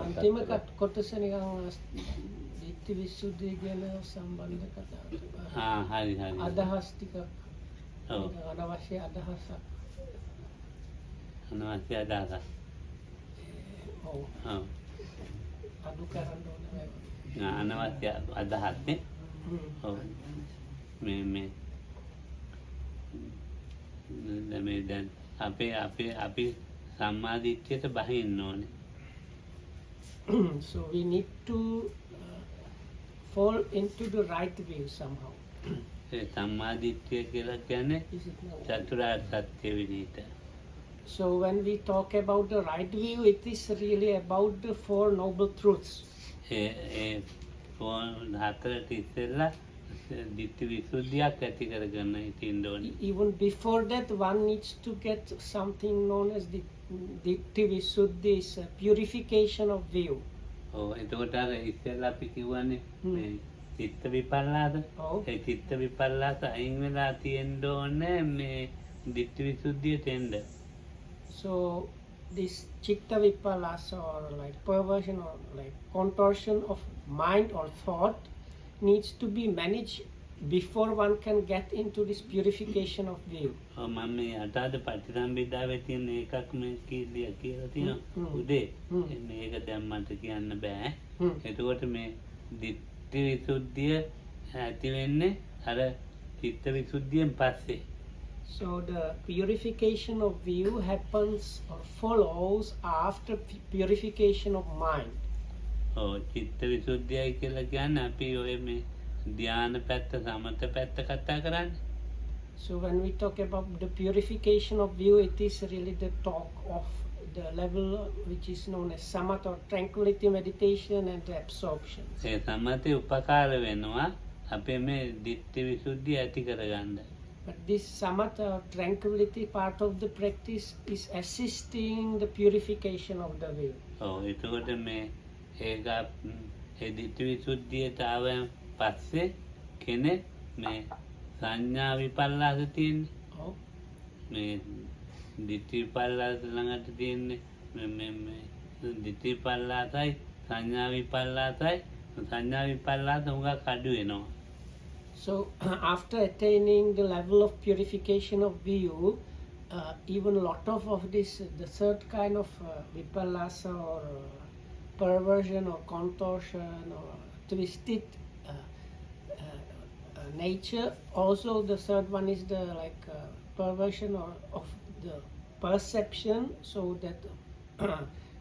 අන්තිම කොටස නිකන් ditthi visuddhi ගැන සම්බන්ධ කතා. හරි හරි. අදහස් ටික ඔව්. අනවශ්‍ය අදහසක්. අනවශ්‍ය අදහසක්. ඔව්. ඔව්. අඩු කරන්න ඕනේ. අනවශ්‍ය අදහස් නේ. ඔව්. මේ දැන් අපි සම්මාදිට්ඨියට බහින්න ඕනේ. So we need to fall into the right view somehow. ඒ සම්මාදිට්ඨිය කියලා කියන්නේ Is it now? චතුරාර්ය සත්‍ය විදිහට. So when we talk about the right view, it is really about the four noble truths. ඒ හතරට ඉස්සෙල්ලා ditthi visuddhiයක් ඇති කරගන්න ඉතින් ඕනේ. Even before that, one needs to get something known as the ditthi visuddhi, is a purification of view. ඔව් එතකොට අර ඉස්සෙල්ලා අපි කිව්වනේ මේ චිත්ත විපල්ලාස. ඔව්. ඒ චිත්ත විපල්ලාස අයින් වෙලා තියෙන්න ඕනේ මේ ditthi visuddhiයට එන්න. So this chitta vipallasa, or like perversion or like contortion of mind or thought, needs to be managed before one can get into this purification of view. ඔව් මම මේ අටාද පටිසම්භිදාවේ තියෙන එකක් මේ කියලා තියෙනවා උදේ. මේක දැන් මට කියන්න බෑ. එතකොට මේ ditthi visuddhiය ඇති වෙන්නේ අර චිත්ත විසුද්ධියෙන් පස්සේ. So the purification of view happens or follows after purification of mind. ඔව් චිත්ත විසුද්ධියයි කියලා කියන්නේ අපි ඔය මේ ධ්‍යාන පැත්ත සමත පැත්ත කතා කරන්නේ. So when we talk about the purification of view, it is really the talk of the level which is known as samatha or tranquility meditation and the absorption. ඒ සමතේ උපකාර වෙනවා අපේ මේ ditthi visuddhiය ඇති කරගන්න. But this samatha or tranquility part of the practice is assisting the purification of the view. ඔව් එතකොට මේ ඒක ඒ ditthi visuddhiයට ආවම පස්සේ කෙනෙක් මේ සංඥා විපල්ලාස තියෙන්නේ. Oh. මේ ditthi විපල්ලාස ළඟට තියෙන්නේ මේ ditthi විපල්ලාසයි සංඥා විපල්ලාසයි හුඟක් අඩු වෙනවා. So after attaining the level of purification of view, even a lot of this, the third kind of vipallasa or perversion or contortion or twisted nature, also the third one is the perversion or of the perception, so that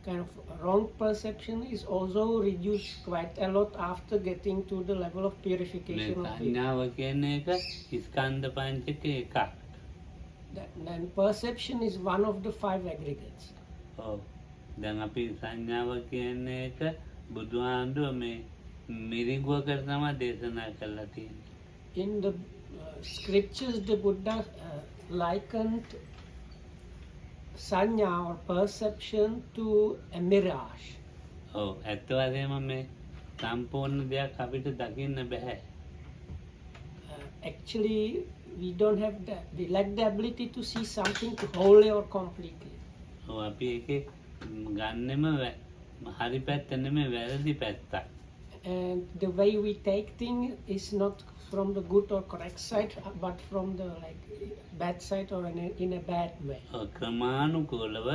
kind of wrong perception is also reduced quite a lot after getting to the level of purification of view. සංඥාව කියන්නේ එක ස්කන්ධ පංචකේ එකක්. Then perception is one of the five aggregates. ඔව් දැන් අපි සංඥාව කියන්නේ එක බුදුහාමුදුරුවෝ මේ මිරිඟුවකට තමයි දේශනා කරලා තියෙන්නේ. In the scriptures, the Buddha likened sanya or perception to a mirage. ඔව් ඇත්ත වශයෙන්ම මේ සම්පූර්ණ දෙයක් අපිට දකින්න බෑ. Actually, we don't have that. We lack the ability to see something wholly or completely. ඔව් අපි ඒකේ ගන්නෙම හරි පැත්ත නෙමෙයි වැරදි පැත්තක්. And the way we take things is not from the good or correct side, but from the bad side or in a bad way. ක්‍රමානුකූලව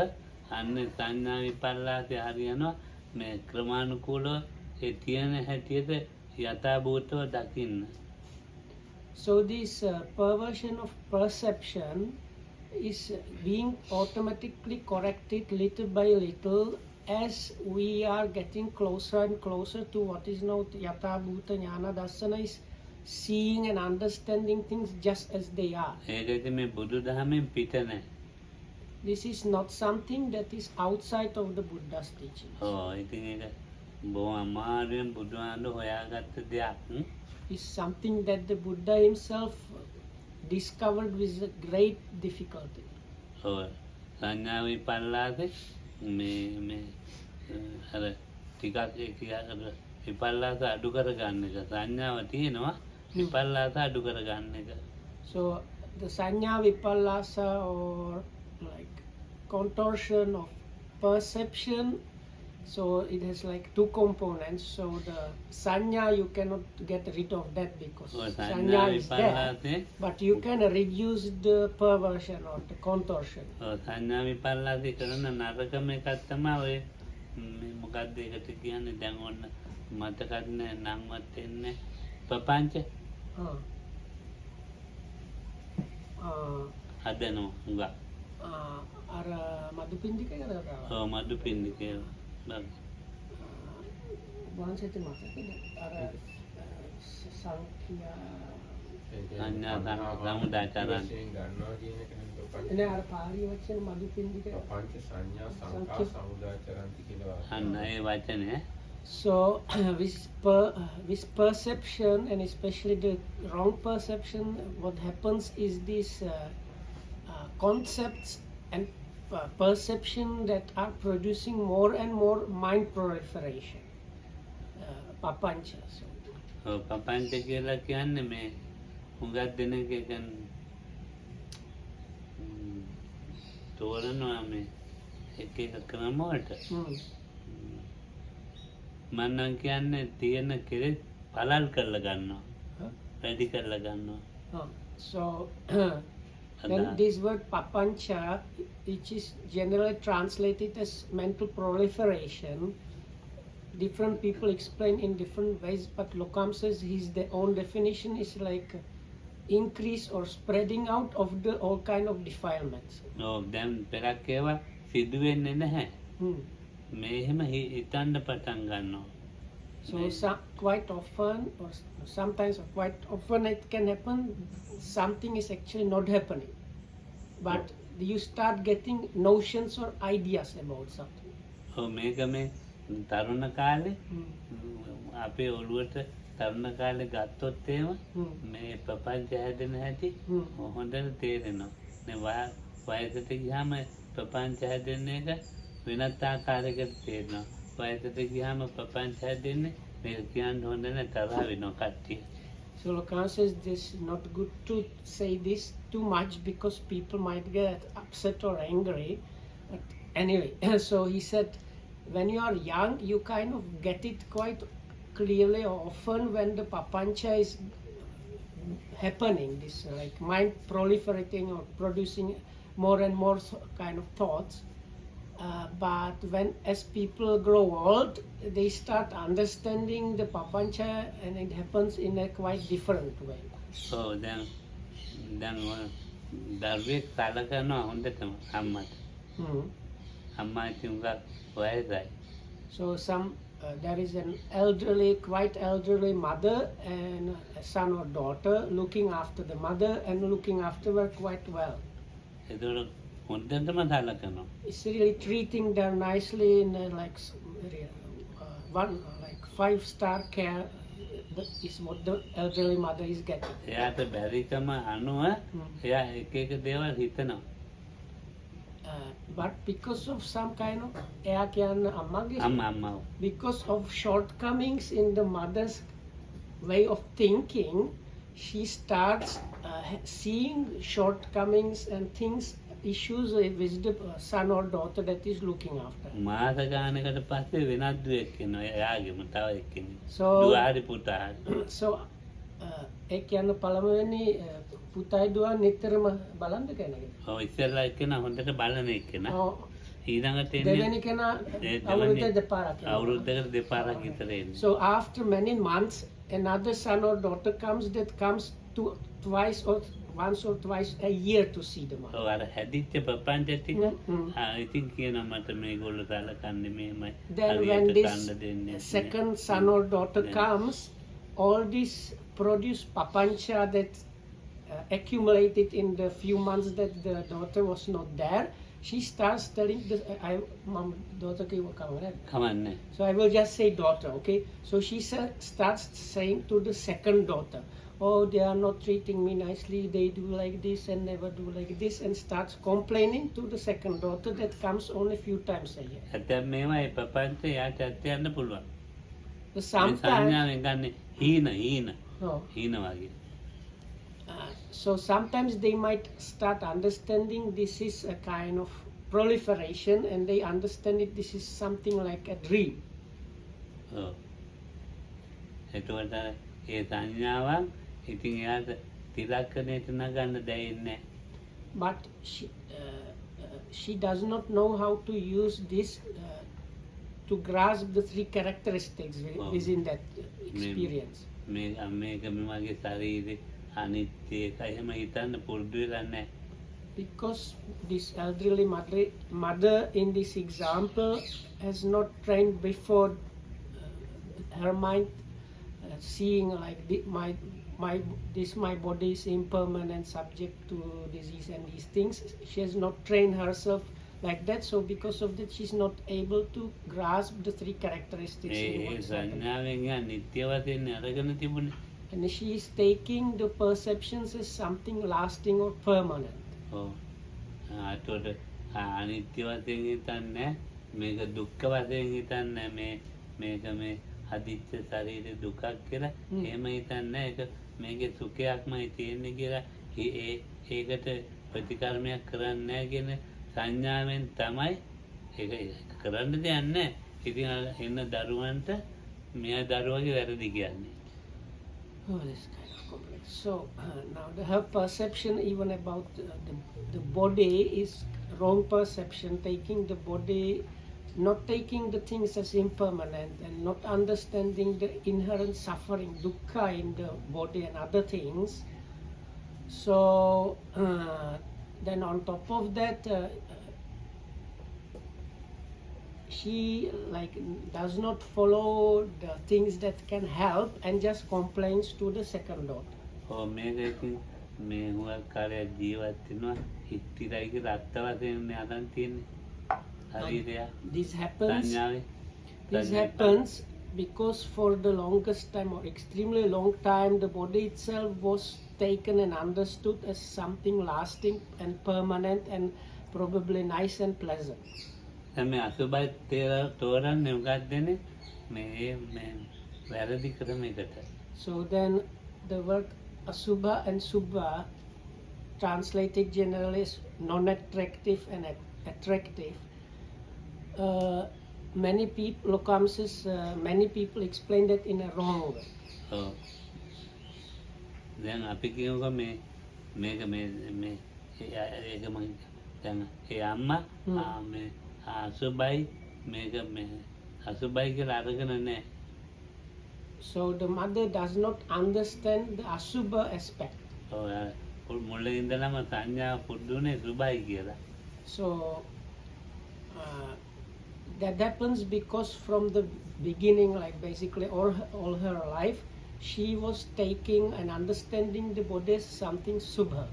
අන්න සංඥා විපල්ලාසය හරියනවා මේ ක්‍රමානුකූලව ඒ තියෙන හැටියට යථාභූතව දකින්න. So this perversion of perception is being automatically corrected little by little as we are getting closer and closer to what is known yatha bhuta jnana darsana, is seeing and understanding things just as they are. ඒකද මේ බුදුදහමෙන් පිට නැහැ. This is not something that is outside of the Buddha's teachings. ඔව් ඉතින් ඒක බොහොම අමාරුවෙන් බුදුහාමුදුරුවෝ හොයාගත්ත දෙයක්. It's something that the Buddha himself discovered with a great difficulty. ඔව් සංඥා විපල්ලාසෙ මේ අර ටිකක් විපල්ලාස අඩු කරගන්න එක. සංඥාව තියෙනවා විපල්ලාස අඩු කරගන්න එක. So the sanya vipallasa or contortion of perception So it has like two components. So the sanya, you cannot get rid of that because sanya is there, but you can reduce the perversion or the contortion. සංඥා විපල්ලාසය කරන නරකම එකක් තමයි ඔය මොකක්ද ඒකට කියන්නේ දැන් ඔන්න මතකත් නෑ නම්වත් එන්නේ ප්‍රපංච හදනවා හුඟක් අර මදුපිණ්ඩික කරනවා. ඔව් මදුපිණ්ඩික වංශිත මතකද අර සංඛ්‍යා සංඥා සමුදාචරණ නේ අර පාලි වචන මදුපිණ්ඩික පංච සංඥා සංඛා සමුදාචරන්ති කියලා අන්න ඒ වචනේ. So with perception and especially the wrong perception, what happens is these concepts and perception that are producing more and more mind proliferation. Papancha. පපංච කියලා කියන්නේ මේ හුඟක් දෙනෙක් එක තෝරනවා මේ එක එක ක්‍රම වලට. මම නම් කියන්නේ තියෙන කෙරෙත් පළල් කරලා ගන්නවා. වැඩි කරලා ගන්නවා. So then this word papancha, which is generally translated as mental proliferation, different people explain in different ways, but Lokam says his own definition is like increase or spreading out of the all kind of defilements. දැන් පෙරක් ඒවා සිදු වෙන්නේ නැහැ. මේ එහෙම හිතන්න පටන් ගන්නවා. So quite often, or sometimes or quite often it can happen, something is actually not happening, but you start getting notions or ideas about something. මේක මේ තරුණ කාලේ අපේ ඔළුවට තරුණ කාලේ ගත්තොත් එහෙම මේ ප්‍රපංච හැදෙන හැටි හොඳට තේරෙනවා. නේ වයසට ගියාම ප්‍රපංච හැදෙන එක වෙනත් ආකාරයකට තේරෙනවා. වයසට ගියාම ප්‍රපංච හැදෙන්නේ මේක කියන්න හොඳ නැහැ තරහ වෙනවා කට්ටිය. So Lokan says this is not good to say this too much because people might get upset or angry. But anyway, so he said when you are young, you kind of get it quite clearly or often when the papancha is happening, this like mind proliferating or producing more and more kind of thoughts. But when as people grow old, they start understanding the papancha and it happens in a quite different way. So then දරුවෙක් සලකනවා හොඳටම අම්මට. අම්මා ඉතින් වයසයි. So there is an elderly, quite elderly mother and a son or daughter looking after the mother and looking after her quite well. ඒතකොට හොඳටම සලකනවා. It's really treating them nicely in like like 5-star care is what the elderly mother is getting. එයාට බැරිකම අනුව එයා එක එක දේවල් හිතනවා. But because of some kind of අම්මා because of shortcomings in the mother's way of thinking, she starts seeing shortcomings and things, issues with the son or daughter that is looking after. මාස ගානකට පස්සේ වෙනත් දුවෙක් ඉන්නවා එයාගේම තව එක්කෙනෙක්. So දුවාරි පුතාට. So ඒ කියන්නේ පළමුවෙනි පුතයි දුවා නිතරම බලන්ද කෙනෙක්. ඔව් ඉස්සෙල්ලා එක්කෙනා හොඳට බලන එක්කෙනා. ඊළඟට එන්නේ දෙවෙනි කෙනා අවුරුද්දකට දෙපාරක්. අවුරුද්දකට දෙපාරක් විතර එන්නේ. So after many months another son or daughter comes that comes to twice or once or twice a year to see the mother. ඔව් අර හැදිච්ච ප්‍රපංච ටික ඉතින් කියනවා මට මේගොල්ලෝ සලකන්නේ මෙහෙමයි. Then when this second son or daughter comes, all this produce papancha that accumulated in the few months that the daughter was not there. She starts telling the mom daughter ke wo කමන්නේ. So I will just say daughter, okay? So she starts saying to the second daughter, oh, they are not treating me nicely, they do like this and never do like this, and starts complaining to the second daughter that comes only a few times a year. ඇත්තම මේවා ඒ ප්‍රපංච යාට ඇත්තයන්ද පුළුවන්. So sometimes සංඥාවෙන් ගන්න හීන වගේ. So sometimes they might start understanding this is a kind of proliferation, and they understand it. This is something like a dream. ඔව්. එතකොට ඒ සංඥාවන් ඉතින් එයාට තිරක්කණයට නගන්න දැනෙන්නේ නැහැ. But she does not know how to use this to grasp the three characteristics within that experience. මේක මගේ ශරීරේ අනිත්‍ය එකයි එහෙම හිතන්න පුරුදු වෙලා නැහැ. Because this elderly mother in this example has not trained before her mind seeing like my body is impermanent, subject to disease and these things. She has not trained herself like that, so because of that she's not able to grasp the three characteristics in what's happening. And she is taking the perceptions as something lasting or permanent. අතොට අනිත්‍ය වශයෙන් හිතන්නේ මේක දුක්ඛ වශයෙන් හිතන්නේ මේක මේ හදිච්ච ශරීරේ දුකක් කියලා එහෙම හිතන්නේ ඒක මේකේ සුඛයක්මයි තියෙන්නේ කියලා ඒකට ප්‍රතිකර්මයක් කරන්නේ නැහැ කියන සංඥාවෙන් තමයි ඒක කරන්න දෙයක් නැහැ. ඉතින් එන්න දරුවන්ට මෙයා දරුවගේ වැරදි කියන්නේ. Oh, this kind of complex. So now her perception even about the body is wrong perception, taking the body, not taking the things as impermanent and not understanding the inherent suffering, dukkha in the body and other things. So then on top of that, she like does not follow the things that can help and just complains to the second daughter. මේක මේ හුඟක් කාලයක් ජීවත් වෙනවා හිටිරයි කියලා අත්ත වශයෙන් යනන් තියෙන්නේ. This happens because for the longest time or extremely long time the body itself was taken and understood as something lasting and permanent and probably nice and pleasant. මේ අසුබයි තෝරන්නේ මොකක්දනේ මේ වැරදි ක්‍රමයකට. So then the word asubha and subha translated generally as non-attractive and attractive. Many people explain that in a wrong way. දැන් අපි කියමුකෝ මේක ඒක මම දැන් ඒ අම්මා මේ අසුබයි මේක අසුබයි කියලා අරගෙන නැහැ. So the mother does not understand the asubha aspect. මුලින් ඉඳලම සංඥා පුදුනේ සුබයි කියලා. So that happens because from the beginning, like basically all her life, she was taking and understanding the body as something subha.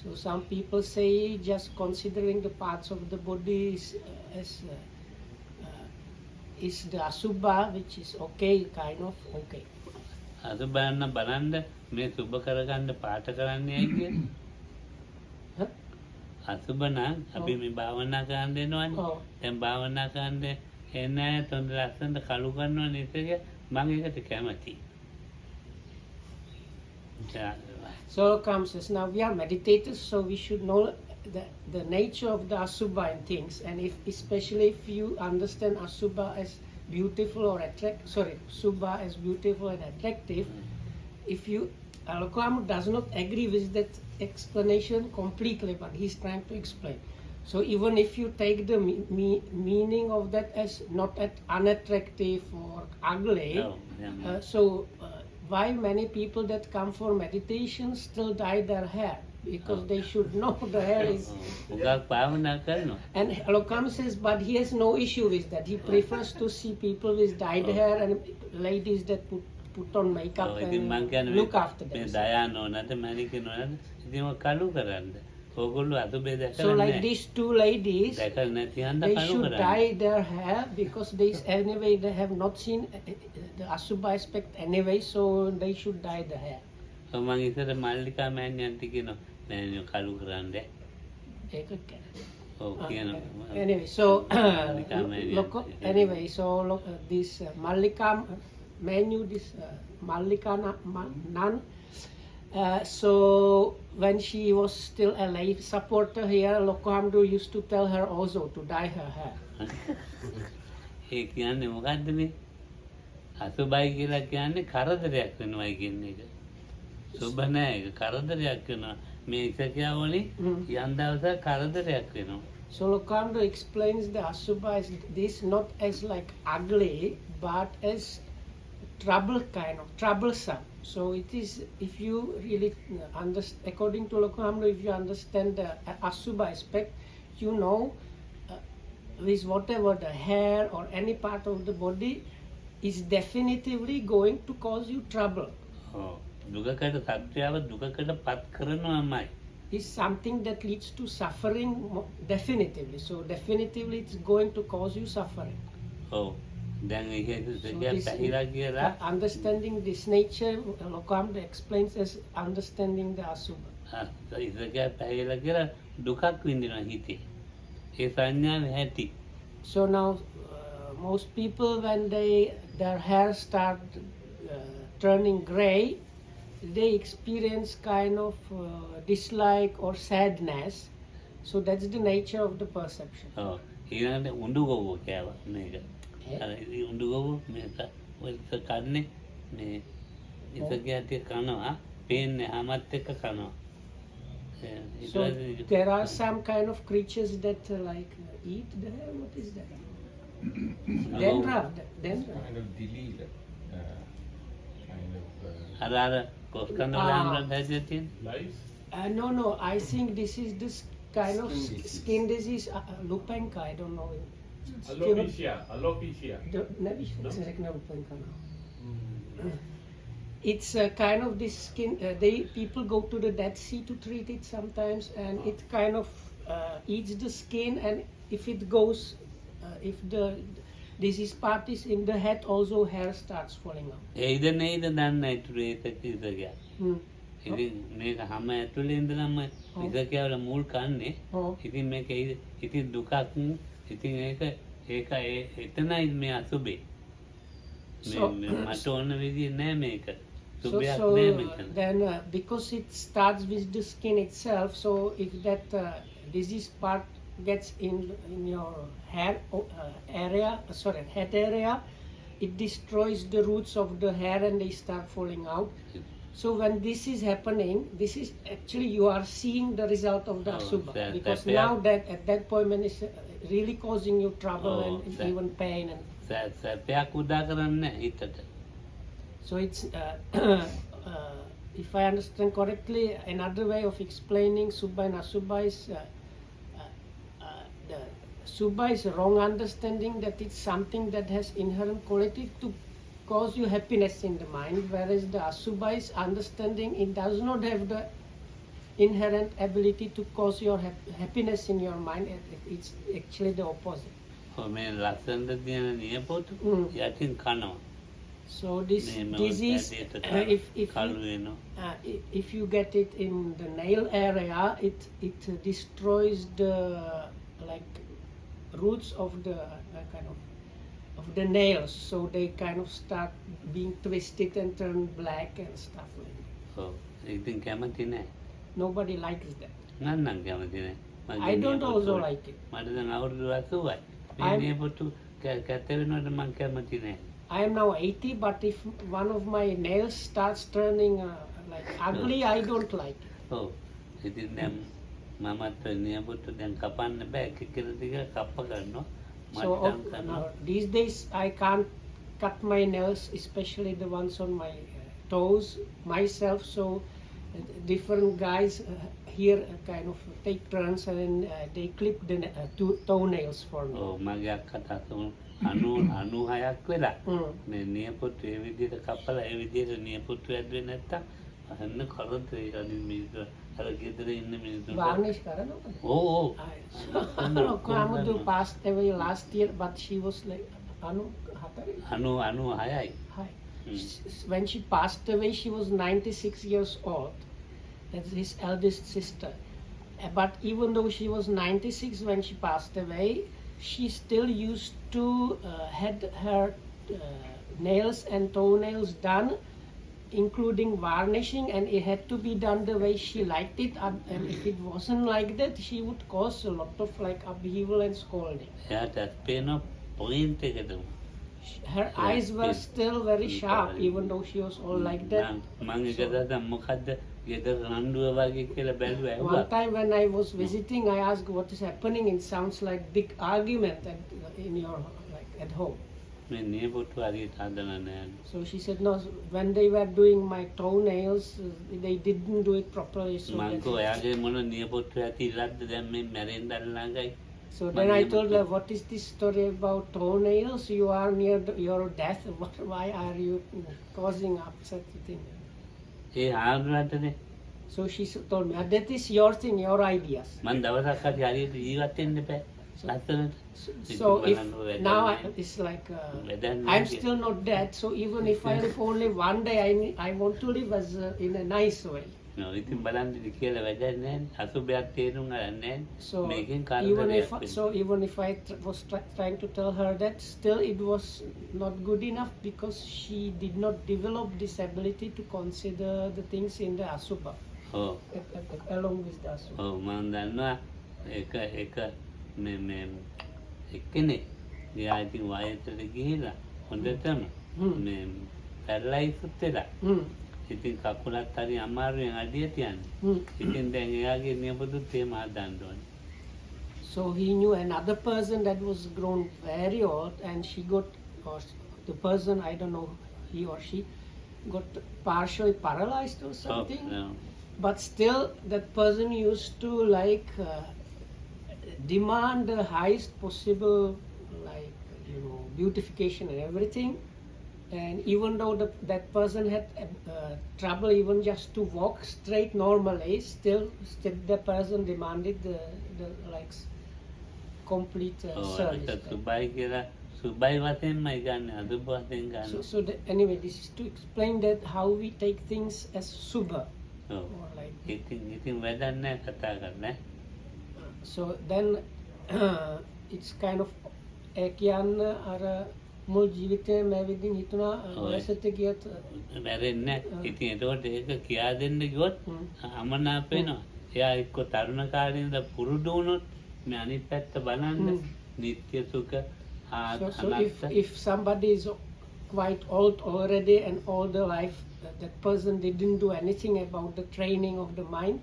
So some people say just considering the parts of the body is the asubha, which is okay, kind of okay. අසුබයන්න බලන්න මේ සුබ කරගන්න පාට කරන්නේ ඇයි කියන්නේ? අසුබ නම් අපි මේ භාවනා කරන්න දෙනවනේ. දැන් භාවනා කරන්න එන අය තොඳ ලස්සනට කළු කරනවා නේද? මම ඒකට කැමතියි. So comes as now we are meditators, so we should know the nature of the asubha and things, and especially if you understand asubha as beautiful or subha as beautiful and attractive, if you Alokam does not agree with that explanation completely, but he's trying to explain. So even if you take the meaning of that as not unattractive or ugly, why many people that come for meditation still dye their hair? Because they should know the hair is. And Alokam says, but he has no issue with that. He prefers to see people with dyed hair and ladies that put on makeup and look after them. So like these two ladies, they should dye their hair because anyway they have not seen the asubha aspect anyway, so they should dye the hair. Anyway, so this Mallika knew this Mallika nun. So when she was still a lay supporter here, Lokohamdu used to tell her also to dye her hair. ඒ කියන්නේ මොකද්ද මේ? අසුබයි කියලා කියන්නේ කරදරයක් වෙනවයි කියන එක. සුබ නෑ ඒක කරදරයක් වෙනවා. මේ ඉසකියා වලින් යම් දවසක් කරදරයක් වෙනවා. So Lokohamdu explains the Asubha as this not as like ugly but as troublesome. So it is, if you really understand, according to Lokohamdu, if you understand the Asubha aspect, you know with whatever the hair or any part of the body is definitively going to cause you trouble. දුකකට සත්‍යව දුකකට පත් කරනවාමයි. Is something that leads to suffering definitively. So definitively it's going to cause you suffering. දැන් ඒක පැහිලා කියලා understanding this nature, Lokohamdu explains as understanding the Asubha. ඉසකියා පැහිලා කියලා දුකක් විඳිනවා හිතේ. ඒ සංඥාව ඇති. So now most people when their hair start turning gray, they experience kind of dislike or sadness. So that's the nature of the perception. ඊළඟට උඬු ගොව්ව කෑවා මේක. උඬු ගොව්ව මේක ඔය කන්නේ මේ ඉසකියා ටික කනවා පේන්නේ හැමත් එක්ක කනවා. So there are some kind of creatures that like eat the hair. What is that? Dendra. Kind of delete. Kind of. අර කොස්කන්න වල හැදෙන්නේ තියෙන. Lice? No. I think this is this kind of skin disease, lupenka. I don't know. Alopecia. It's a kind of this skin. People go to the Dead Sea to treat it sometimes, and it kind of eats the skin. And if it goes, if the disease part is in the head, also hair starts falling out. ඒද නේද දන්න ඇතුලේ ඉසකියා. ඉතින් මේක හැම ඇතුලේ ඉඳලම ඉසකියා වල මුල් කන්නේ. ඉතින් මේක ඉතින් දුකක්. ඉතින් ඒක එතනයි මේ අසුබේ. මට ඕන විදිහ නෑ මේක. So then because it starts with the skin itself, so if that disease part gets in your head area, it destroys the roots of the hair and they start falling out. So when this is happening, this is actually you are seeing the result of the Asubha, because now that at that point when it's really causing you trouble and even pain and සැපයක් උදා කරන්නේ හිතට. So it's if I understand correctly, another way of explaining Subha and Asubha is the Subha is a wrong understanding that it's something that has inherent quality to cause you happiness in the mind, whereas the Asubha is understanding it does not have the inherent ability to cause your happiness in your mind. It's actually the opposite. මේ ලස්සනට තියෙන නියපොතු යටින් කනවා. So this disease, if you get it in the nail area, it destroys the like roots of the of the nails. So they kind of start being twisted and turn black and stuff like that. ඉතින් කැමති නෑ. Nobody likes that. නන්නම් කැමති නෑ. I don't also like it. මට දැන් අවුරුදු 80යි. මේ නියපොතු කැත වෙනවට මම කැමති නෑ. I am now 80, but if one of my nails starts turning like ugly, I don't like it. ඉතින් දැන් මමත් නියපොතු දැන් කපන්න බෑ. කිකර ටික කප්ප ගන්නවා. So these days I can't cut my nails, especially the ones on my toes myself. So different guys here kind of take turns and they clip the toenails for me. මගේ අක්කා තාත්තා 96ක් වෙලා මේ නියපොතු ඒ විදිහට කපලා ඒ විදිහට නියපොතු ඇද්දේ නැත්තම් අහන්න කරදරේ අනිත් මිනිස්සු අර ගෙදර ඉන්න මිනිස්සු varnish කරනවා. Lokohamdu passed away last year, but she was like 96යි. When she passed away, she was 96 years old. That's his eldest sister. But even though she was 96 when she passed away, she still used to had her nails and toenails done, including varnishing, and it had to be done the way she liked it. And if it wasn't like that, she would cause a lot of like upheaval and scolding. එයාට පේන point එකටම Her eyes were still very sharp, even though she was all like that. මං එක දවසක් මොකද්ද ගෙදර රණ්ඩුව වගේ කියලා බැලුවා One ඇහුවා. time when I was visiting, I asked what is happening. It sounds like big argument in your like at home. මේ නියපොතු හරියට හදලා නැහැ. So she said, no, when they were doing my toenails, they didn't do it properly. So, මං කෝ එයාගේ මොන නියපොතු ඇතිලක්ද දැන් මේ මැරෙන්න ළඟයි. so then I told her, what is this story about toenails? You are near your death. Why are you causing upset thing? A ආන්රටනේ So she told me, that is your thing, your ideas. මං දවසක් හරි හරියට ජීවත් වෙන්න බෑ. ලස්සනට. So if now it's like I'm still not dead. So even if I live only one day, I want to live as in a nice way. ඉතින් බලන්න කියලා වැඩක් නැහැ. අසුබයක් තේරුම් ගන්න නැහැ. So මේකෙන් even if I was trying to tell her that, still it was not good enough because she did not develop this ability to consider the things in the asubha ඔව් along with the asubha. ඔව් මම දන්නවා එක මේ එක්කෙනෙක් එයා ඉතින් වයසට ගිහිලා හොඳටම මේ පැරලයිස් වෙලා ඉතින් කකුලත් හරි අමාරුවෙන් අඩිය තියන්නේ. ඉතින් දැන් එයාගේ නියපොතුත් එහෙම හදන්න ඕනේ. So he knew another person that was grown very old, and she got, or the person, I don't know, he or she got partially paralyzed or something. But still, that person used to like demand the highest possible, like beautification and everything. And even though that person had trouble even just to walk straight normally, still the person demanded the like complete service. සුබයි කියලා සුබයි වශයෙන්මයි ගන්න අදුබ වශයෙන් ගන්න. So anyway, this is to explain that how we take things as subha. ඔව්. ඉතින් වැඩක් නැහැ කතා කරන්න. So then it's kind of කියන්න අර මුල් ජීවිතේ මම විදිහින් හිතුණා වයසට ගියත් මැරෙන්නේ නැහැ. ඉතින් ඒකට ඒක කියා දෙන්න ගියොත් අමනාප වෙනවා. එයා එක්ක තරුණ කාලේ ඉඳලා පුරුදු වුණොත් මේ අනිත් පැත්ත බලන්න නිත්‍ය සුඛ So if somebody is quite old already and all the life that person didn't do anything about the training of the mind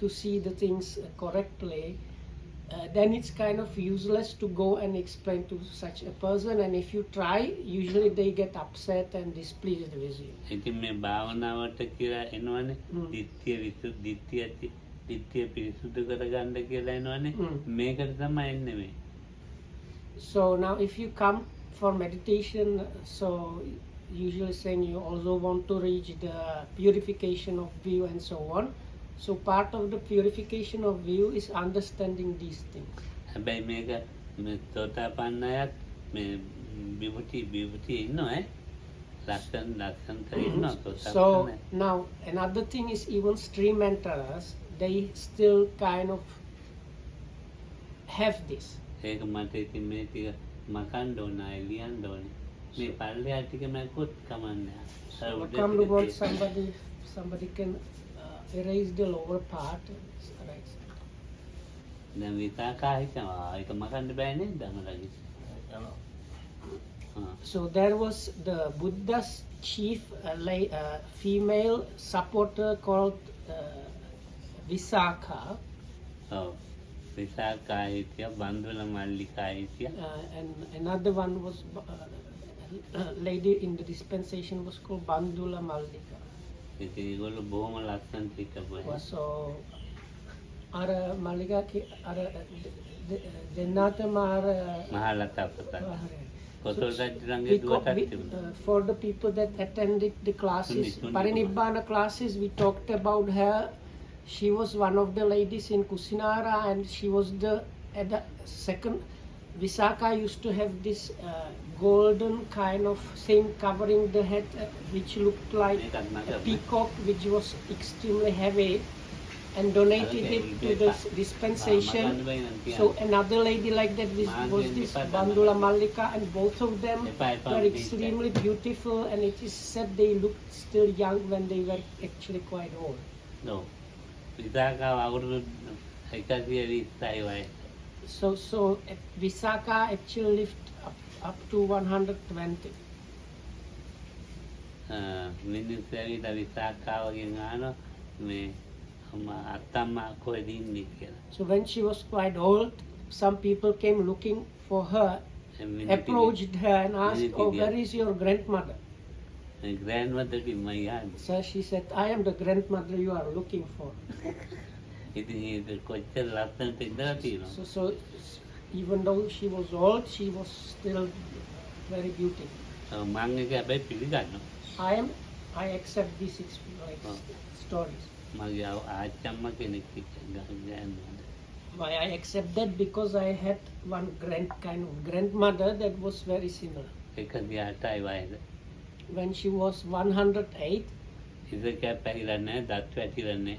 to see the things correctly, then it's kind of useless to go and explain to such a person, and if you try, usually they get upset and displeased with you. ඉතින් මේ භාවනාවට කියලා එනවනේ ditthya visuddhi ditthya පිරිසුදු කරගන්න කියලා එනවනේ මේකට තමයි එන්නේ මේ. So now if you come for meditation, so usually saying you also want to reach the purification of view and so on. So part of the purification of view is understanding these things. හැබැයි මේක මේ සෝතාපන්න අයත් මේ විමුක්ති ඉන්නවා ලස්සනට ඉන්නවා සෝතාපන්න. So now another thing is even stream enterers, they still kind of have this. ඒක මට ඉතින් මේ ටික මකන්න ඕන ලියන්න ඕනේ. මේ පල්ලෙහා ටික මකුත් කමන්නේ. Come to what somebody can erase the lower part. Right. දැන් විතාකා හිතනවා ඒක මකන්න බෑ නේද අමරගේ. So there was the Buddha's chief female supporter called Visakha. ඔව්. විසාකා හිටියා බන්දුල මල්ලිකා හිටියා. And another one was lady in the dispensation was called Bandula Mallika. ඉතින් ඒගොල්ලෝ බොහොම ලස්සනට හිටපුවා. So අර මල්ලිකා අර දෙන්නාටම අර මහලතා පුතා. කොතල් රජුගේ දුවටත් තිබුණා. For the people that attended the classes, Parinibbana classes, we talked about her. She was one of the ladies in Kusinara, and she was at the second. Visakha used to have this golden kind of thing covering the head, which looked like a peacock, which was extremely heavy. and donated it to the dispensation. So another lady like that was this Bandula Mallika, and both of them were extremely beautiful, and it is said they looked still young when they were actually quite old. No. විසාකාව අවුරුදු 120යි වයස. So Visakha actually lived up to 120. මිනිස්සු ඇවිල්ලා විසාකාවගෙන් අහනවා මේ අත්තම්මා කොහෙද ඉන්නේ කියලා. So when she was quite old, some people came looking for her, approached her and asked, "Oh, where is your grandmother?" grandmother කිව්වා යන්නේ. So she said, "I am the grandmother you are looking for." ඉතින් ඒක කොච්චර ලස්සනට ඉඳලා තියෙනවා. So even though she was old, she was still very beautiful. මම ඒක හැබැයි පිළිගන්නවා. I accept these stories. මගේ ආච්චම්මා කෙනෙක් ගෑනුවා. Why I accept that? Because I had one kind of grandmother that was very similar. 108යි වයස. When she was 108, ඉතක පැහිලා නැහැ, දත් වැටිලා නැහැ.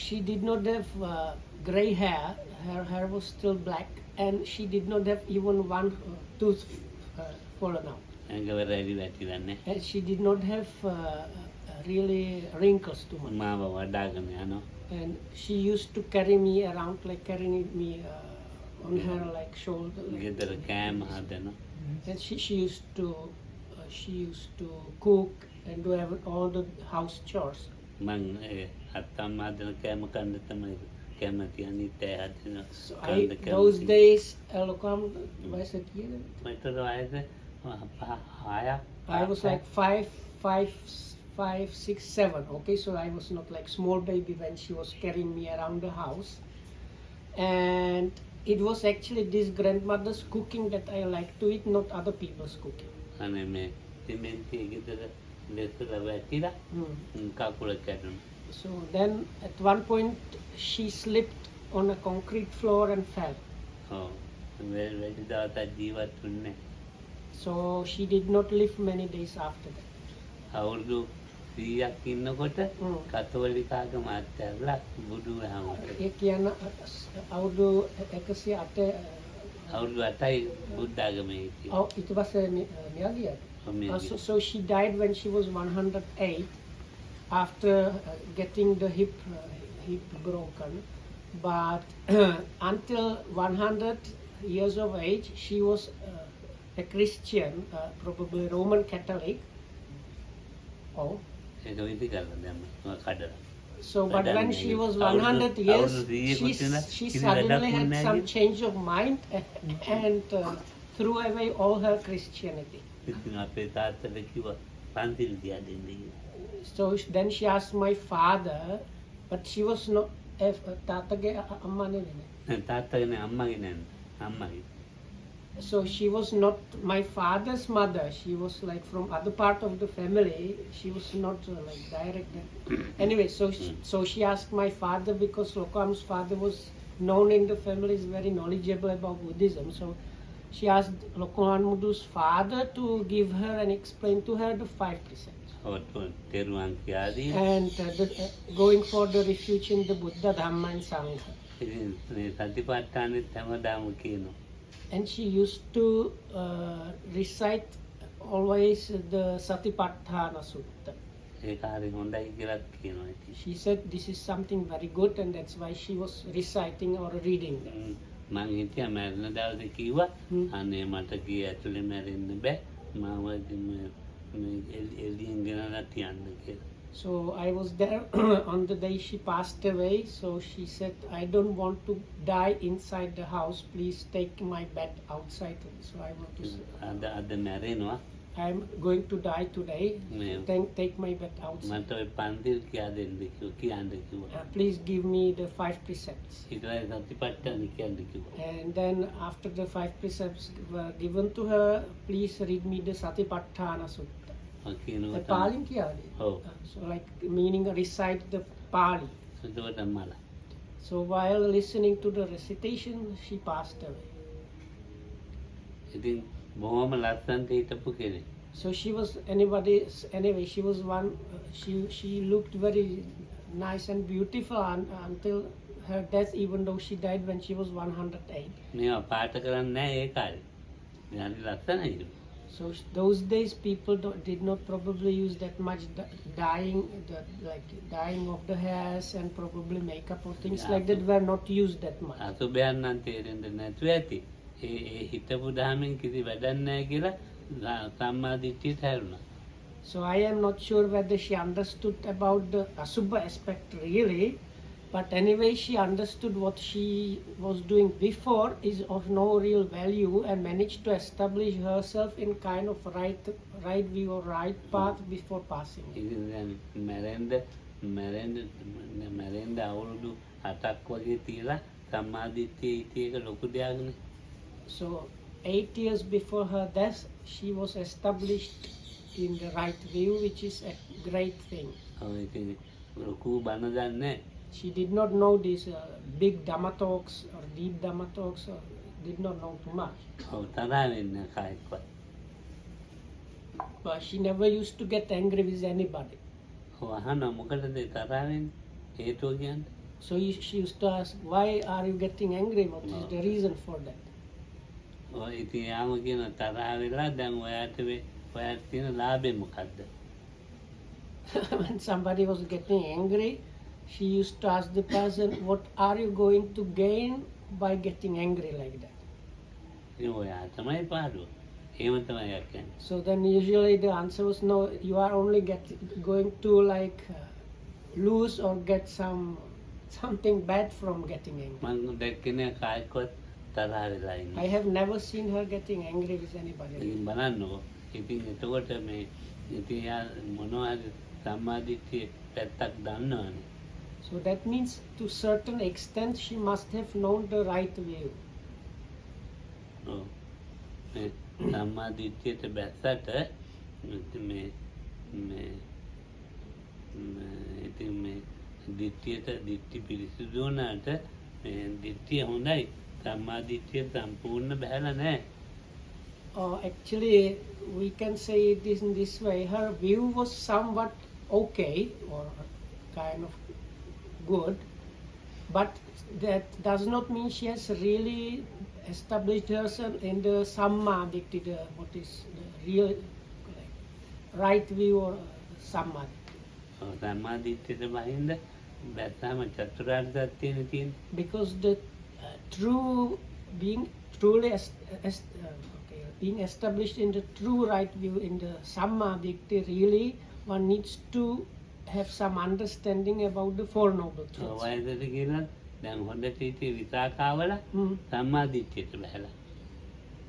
She did not have gray hair. Her hair was still black, and she did not have even one tooth fallen out. ඇඟවලදී වැටිලා නැහැ. And she did not have really wrinkles too much. මාව වඩාගෙන යනවා. And she used to carry me around, like carrying me on her like shoulder. ගෙදර කෑම හදනවා. And she used to cook and do all the house chores. මං අත්තම්මා හදන කෑම කන්න තමයි කැමති. අනිත් අය හදන So කන්න those කැමති. days, Lokam, was it year? මට වයස 6ක්. I was like 5, 6, 7. Okay, so I was not like small baby when she was carrying me around the house. And it was actually this grandmother's cooking that I like to eat, not other people's cooking. අනේ මේ සිමෙන්තිය ගෙදර ලෙසලා වැටිලා කකුල කැඩුණා. So then at one point she slipped on a concrete floor and fell. ඔව්. වැඩි දවසක් ජීවත් වුණේ. So she did not live many days after that. අවුරුදු 100ක් ඉන්නකොට කතෝලිකාගම අත්හැරලා බුදු දහමට. ඒ කියන අවුරුදු 108 අවුරුදු 8යි බුද්ධාගමේ හිටියේ. Oh, it was Miyagi. So she died when she was 108 after getting the hip broken. But until 100 years of age, she was a Christian, probably Roman Catholic. Oh. ඒක විදි කරලා දැම්ම කඩලා. So, but when she was 100 years, she suddenly had some change of mind and threw away all her Christianity. ඉතින් අපේ තාත්තට කිව්වා පන්තිල් ගියා දෙන්නේ. So then she asked my father, but she was not තාත්තගේ අම්මා නෙවෙයි. තාත්තගේ නේ අම්මගේ නේ අම්මගේ. So she was not my father's mother. She was like from other part of the family. She was not like direct. Anyway, so she asked my father, because Lokam's father was known in the family, is very knowledgeable about Buddhism. So she asked Lokoman Mudu's father to give her and explain to her the 5 precepts. And going for the refuge in the Buddha, Dhamma and Sangha. And she used to recite always the Satipatthana Sutta. She said this is something very good, and that's why she was reciting or reading them. මං හිටියා මැරෙන දවසේ කිව්වා අනේ මට ගිය ඇතුලේ මැරෙන්න බෑ මාව එළියෙන් ගෙනලා තියන්න කියලා. So I was there on the day she passed away. So she said, "I don't want to die inside the house. Please take my bed outside." So I want to say, අද මැරෙනවා. I'm going to die today. Take my bed outside. මට ඔය පන්තිල් කියා දෙන්න කියන්න කිව්වා. Please give me the 5 precepts. ඊට පස්සේ සතිපට්ඨාන කියන්න කිව්වා. And then after the 5 precepts were given to her, please read me the Satipatthana Sutta. The Pali kiyade. So like meaning recite the Pali. So while listening to the recitation, she passed away. ඉතින් බොහොම ලස්සනට හිටපු කෙනෙක්. So she was anyway she was one she looked very nice and beautiful until her death, even though she died when she was 108. මේවා පාට කරන්නේ නැහැ ඒ කාලේ. මේ හරි ලස්සනයි. So those days people did not probably use that much dyeing, dyeing of the hairs and probably makeup or things like that were not used that much. අසුබයන් නම් තේරෙන්න නැතුව ඇති. ඒ හිතපු දහමෙන් කිසි වැඩක් නැහැ කියලා සම්මා දිට්ඨියට හැරුණා. So I am not sure whether she understood about the Asubha aspect really, but anyway she understood what she was doing before is of no real value and managed to establish herself in kind of right view or right path before passing. ඉතින් දැන් මැරෙන්න අවුරුදු 7ක් වගේ තියලා සම්මා දිට්ඨිය හිතේ එක ලොකු දෙයක්නේ. So 8 years before her death, she was established in the right view, which is a great thing. ඔව් ඉතින් ලොකු බණ දන්නේ. She did not know these big Dhamma talks or deep Dhamma talks, or did not know too much. ඔව් තරහ වෙන්නේ කායිකවත්. But she never used to get angry with anybody. ඔව් අහන මොකටද තරහ වෙන්නේ? හේතුව කියන්නේ. So she used to ask, why are you getting angry? What is the reason for that? ඔය ඉතින් යාම කියන තරහ වෙලා දැන් ඔයාට තියෙන ලාභය මොකද්ද? When somebody was getting angry, she used to ask the person, what are you going to gain by getting angry like that? ඉතින් ඔයා තමයි පාඩුව. එහෙම තමයි යන්නේ. So then usually the answer was, no, you are only going to lose or get something bad from getting angry. මම දැක්කේ නෑ කායිකවත් තරහ වෙලා ඉන්නේ. I have never seen her getting angry with anybody. ඉතින් බලන්නකො. ඉතින් එතකොට මේ ඉතින් යා මොනවද සම්මාදිට්ඨිය පැත්තක් දන්නවනේ. So that means to certain extent she must have known the right view. ඔව්. මේ සම්මාදිට්ඨියට බැස්සට මේ ඉතින් මේ දිට්ඨි පිරිසිදු වුණාට මේ දිට්ඨිය හොඳයි. සම්මාදිට්ඨිය සම්පූර්ණ බහැලා නැහැ. Actually, we can say it in this way. Her view was somewhat okay or kind of good, but that does not mean she has really established herself in the Samma Ditti, what is the real right view or Samma. සම්මාදිට්ඨියට බහින්ද බැස්සම චතුරාර්ය සත්‍යනේ තියෙන්නේ. Because the being established in the true right view in the Samma Ditti, really one needs to have some understanding about the Four Noble Truths. වයසට ගිහලා දැන් හොඳට හිතේ විසාකාවල සම්මාදිට්ඨියට බහැලා.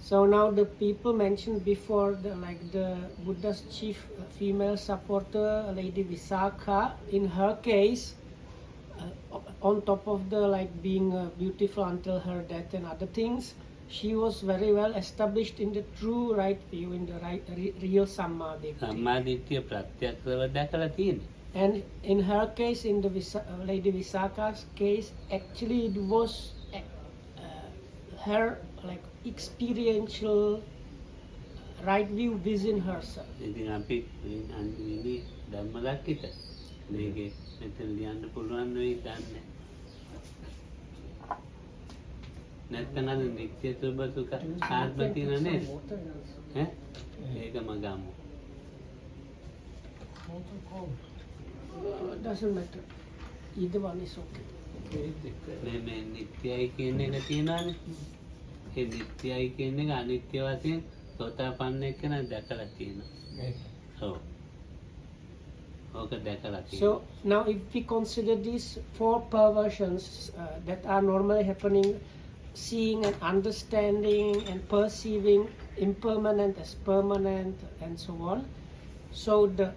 So now the people mentioned before, the Buddha's chief female supporter, Lady Visakha, in her case, on top of the being beautiful until her death and other things, she was very well established in the true right view, in the real Samma Ditti. සම්මාදිට්ඨිය ප්‍රත්‍යක්ෂව දැකලා තියෙන්නේ. And in her case, in the Lady Visakha's case, actually it was her experiential right view within herself. ඉතින් අපි අන්තිමේ ධම්මදක්කිත මේකේ මෙතන ලියන්න පුළුවන් වෙයි දන්නේ. නැත්නම් අර නිත්‍ය සුභ සුඛ ආත්ම තියෙන නේද? ඈ ඒකම ගමු. Doesn't matter. Either one is okay. මේ නිත්‍යයි කියන එක තියෙනවානේ. ඒ නිත්‍යයි කියන එක අනිත්‍ය වශයෙන් සෝතාපන්න එක්කන දැකලා තියෙනවා. ඔව්. ඕක දැකලා තියෙනවා. So now if we consider these four perversions that are normally happening, seeing and understanding and perceiving impermanent as permanent and so on, so the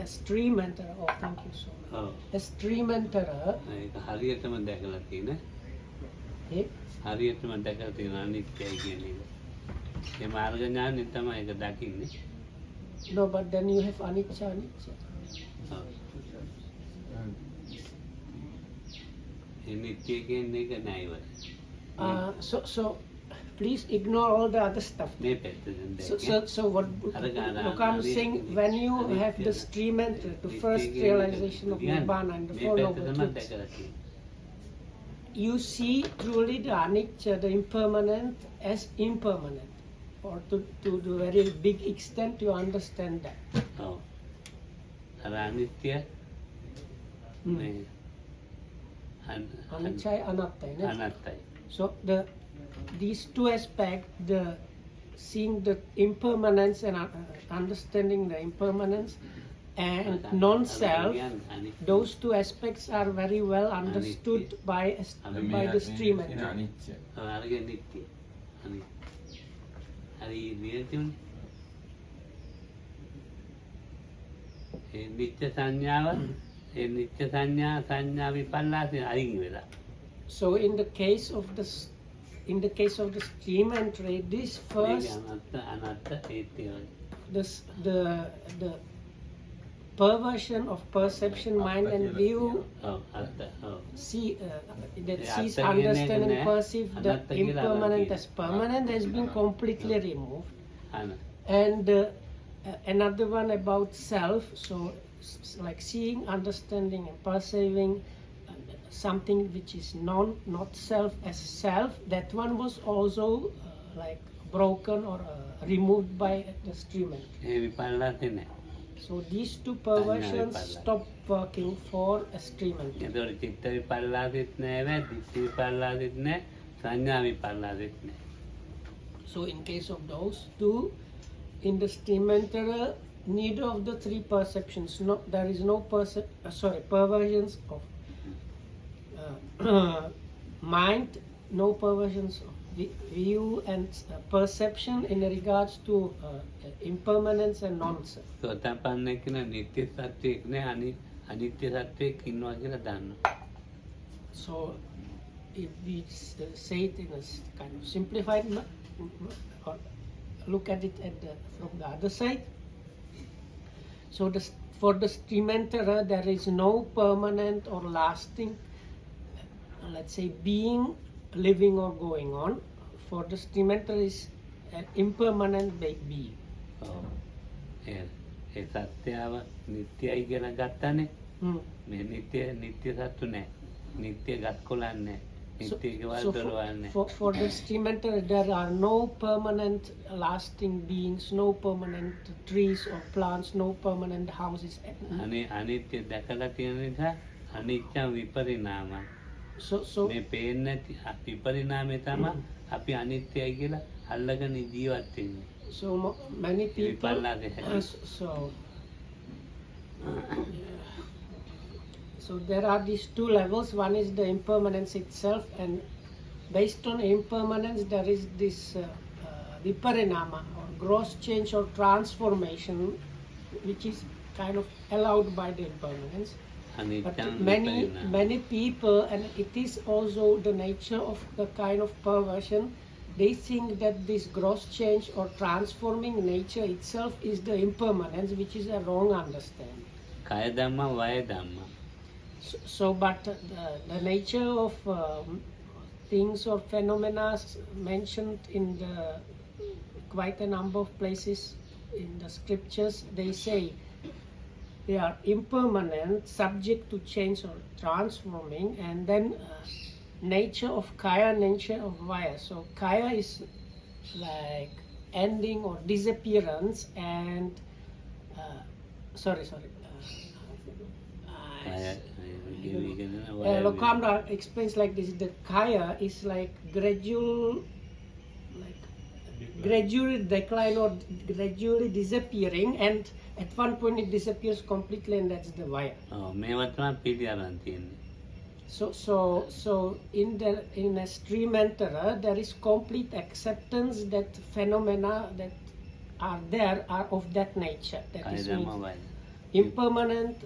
stream enterer, oh thank you so much. ඔව්. The stream enterer, ඒක හරියටම දැකලා තියෙන. හරියටම දැකලා තියෙන අනිත්‍යයි කියන එක. ඒ මාර්ග ඥානෙ තමයි ඒක දකින්නේ. no, but then you have anicca. ඔව්. ඒ නිත්‍ය කියන එක නෑ ඉවර. So please ignore all the other stuff. මේ පැත්තෙන් So what Lokam is saying, when you have the stream enter, the first realization of Nibbana and the Four Noble Truths, you see truly the anicca, the impermanent, as impermanent. Or to the very big extent you understand that. ඔව් අර අනිත්‍ය මේ Anicca, anatta. අනත්තයි So these two aspects, the seeing the impermanence and understanding the impermanence and non-self, those two aspects are very well understood by the stream in enter. anicca. අරගේ නිත්‍ය හරි නියතිුනේ ඒ නිත්‍ය සංඥාව ඒ නිත්‍ය සංඥා විපල්ලාසෙ අයින් වෙලා So in the case of the stream entry, this first අනත්ත ඒත්‍ය the perversion of perception, mind and view ඔව් අත්ත ඔව් see that Yeah, sees, atta understand and කියන්නේ perceive the anatta කියලා impermanent අරන් as permanent has been completely removed. අන And another one about self, so like seeing, understanding and perceiving something which is not self as self, that one was also like broken or removed by the stream entry. ඒ විපල්ලාසෙ නෑ So these two perversions Vipallasa. stop working for a stream entry. එතකොට චිත්ත විපල්ලාසෙත් නෑ දිට්ඨි විපල්ලාසෙත් නෑ සංඥා විපල්ලාසෙත් නෑ So in case of those two, in the stream enter, neither of the three perceptions, there is no perversions of mind, no perversions of view and perception in regards to impermanence and non-self. සෝතාපන්න කියන නිත්‍ය සත්‍යයක් නෑ අනිත්‍ය සත්‍යයක් ඉන්නවා කියලා දන්නවා So if we say it in a kind of simplified or look at it from the other side. So for the stream enterer, there is no permanent or lasting, let's say, being, living or going on. For the stream enterer is an impermanent being. ඔව් ඒ සත්‍යාව නිත්‍යයි කියලා ගත්තනේ මේ නිත්‍ය සත්තු නෑ නිත්‍ය ගස්කොලන් නෑ නිත්‍ය ගෙවල් දොරවල් නෑ For the stream enterer, there are no permanent lasting beings, no permanent trees or plants, no permanent houses. අනිත්‍ය දැකලා තියෙන නිසා අනිත්‍ය විපරිණාම So මේ පේන්නේ නැති විපරිණාමය තමයි අපි අනිත්‍යයි කියලා අල්ලගෙන ජීවත් වෙන්නේ so many people විපල්ලාසෙ හැටි so there are these two levels. One is the impermanence itself, and based on impermanence there is this viparinama or gross change or transformation, which is kind of allowed by the impermanence. But many people, and it is also the nature of the kind of perversion, they think that this gross change or transforming nature itself is the impermanence, which is a wrong understanding. කය ධම්ම වය ධම්ම So but the nature of things or phenomena mentioned in quite a number of places in the scriptures, they say they are impermanent, subject to change or transforming, and then nature of kaya, nature of vaya. So kaya is like ending or disappearance, and Lokamra explains like this: the kaya is like gradually decline or gradually disappearing, and at one point it disappears completely, and that's the vaya. මේවා තමයි පිළිඅරන් තියෙන්නේ So in a stream enterer, there is complete acceptance that phenomena that are there are of that nature. That කය is ධම්ම means වය impermanent,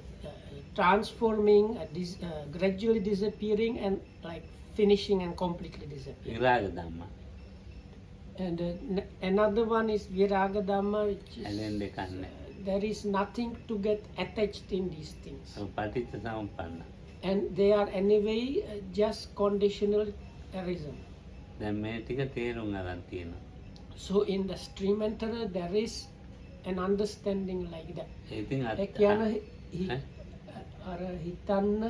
transforming, gradually disappearing, and like finishing and completely disappearing. විරාග ධම්ම And another one is viraga dhamma, which ඇලෙන්න is දෙකක් නෑ there is nothing to get attached in these things, පටිච්ච සමුප්පන්න and they are anyway just conditional arisen. දැන් මේ ටික තේරුම් අරන් තියෙනවා. So in the stream enterer there is an understanding like that. ඉතින් ඒ කියන ඈ? අර හිතන්න